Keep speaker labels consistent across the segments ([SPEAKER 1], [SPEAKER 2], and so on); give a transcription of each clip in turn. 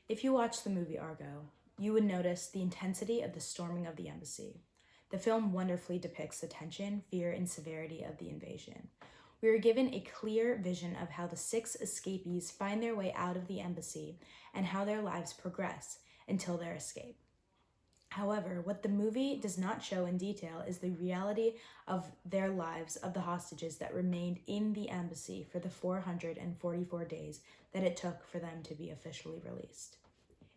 [SPEAKER 1] If you watch the movie Argo, you would notice the intensity of the storming of the embassy. The film wonderfully depicts the tension, fear, and severity of the invasion. We are given a clear vision of how the 6 escapees find their way out of the embassy and how their lives progress until their escape. However, what the movie does not show in detail is the reality of their lives of the hostages that remained in the embassy for the 444 days that it took for them to be officially released.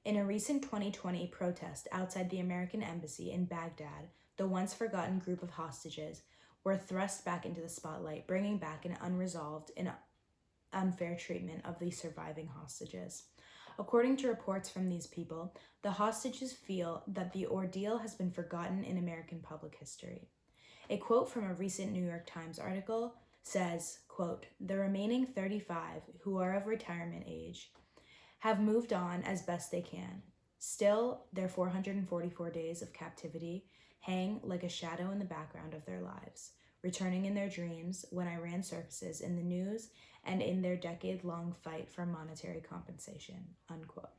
[SPEAKER 1] In a recent 2020 protest outside the American embassy in Baghdad, the once forgotten group of hostages were thrust back into the spotlight, bringing back an unresolved and unfair treatment of the surviving hostages. According to reports from these people, the hostages feel that the ordeal has been forgotten in American public history. A quote from a recent New York Times article says, quote, "The remaining 35, who are of retirement age, have moved on as best they can. Still, their 444 days of captivity hang like a shadow in the background of their lives, returning in their dreams when Iran surfaces in the news and in their decade-long fight for monetary compensation," unquote.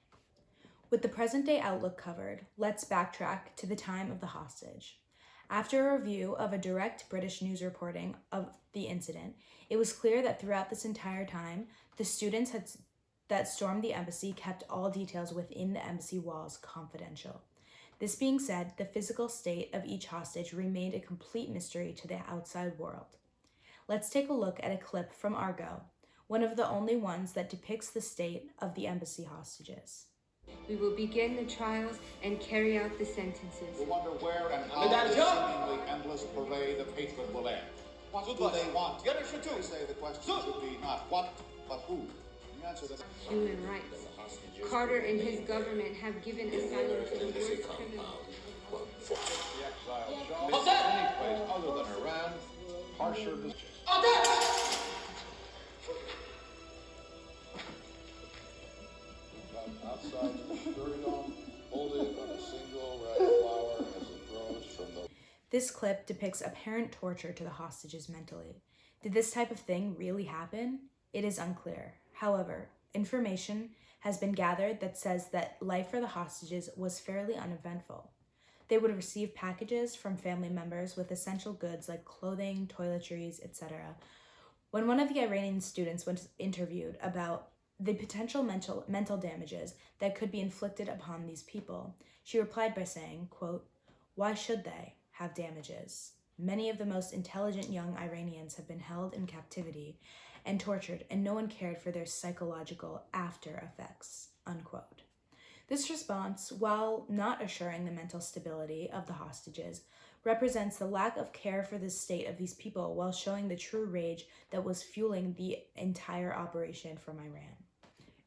[SPEAKER 1] With the present-day outlook covered, let's backtrack to the time of the hostage. After a review of a direct British news reporting of the incident, it was clear that throughout this entire time, the students that stormed the embassy kept all details within the embassy walls confidential. This being said, the physical state of each hostage remained a complete mystery to the outside world. Let's take a look at a clip from Argo, one of the only ones that depicts the state of the embassy hostages.
[SPEAKER 2] We will begin the trials and carry out the sentences.
[SPEAKER 3] We wonder where and how the seemingly endless parade of hatred will end. What do they want? I say the question should be not what, but who. The answer to
[SPEAKER 2] Human rights. Carter and his government have given asylum to the worst criminals.
[SPEAKER 3] the exile show any place other than Iran, harsher decisions. Outside the sturdy dome, holding on a single red flower as it grows from the...
[SPEAKER 1] This clip depicts apparent torture to the hostages mentally. Did this type of thing really happen? It is unclear. However, information has been gathered that says that life for the hostages was fairly uneventful. They would receive packages from family members with essential goods like clothing, toiletries, etc. When one of the Iranian students was interviewed about the potential mental damages that could be inflicted upon these people, she replied by saying, quote, "Why should they have damages? Many of the most intelligent young Iranians have been held in captivity and tortured, and no one cared for their psychological after effects," unquote. This response, while not assuring the mental stability of the hostages, represents the lack of care for the state of these people while showing the true rage that was fueling the entire operation from Iran.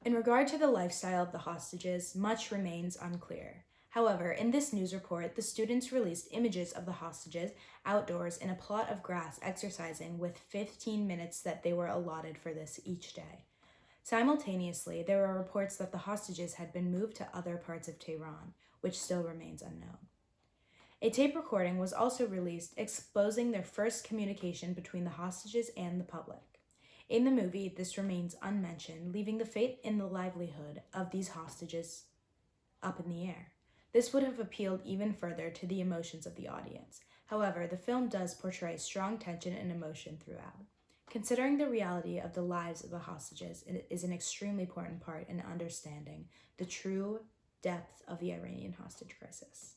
[SPEAKER 1] In regard to the lifestyle of the hostages, much remains unclear. However, in this news report, the students released images of the hostages outdoors in a plot of grass exercising with 15 minutes that they were allotted for this each day. Simultaneously, there were reports that the hostages had been moved to other parts of Tehran, which still remains unknown. A tape recording was also released exposing their first communication between the hostages and the public. In the movie, this remains unmentioned, leaving the fate and the livelihood of these hostages up in the air. This would have appealed even further to the emotions of the audience. However, the film does portray strong tension and emotion throughout. Considering the reality of the lives of the hostages is an extremely important part in understanding the true depth of the Iranian hostage crisis.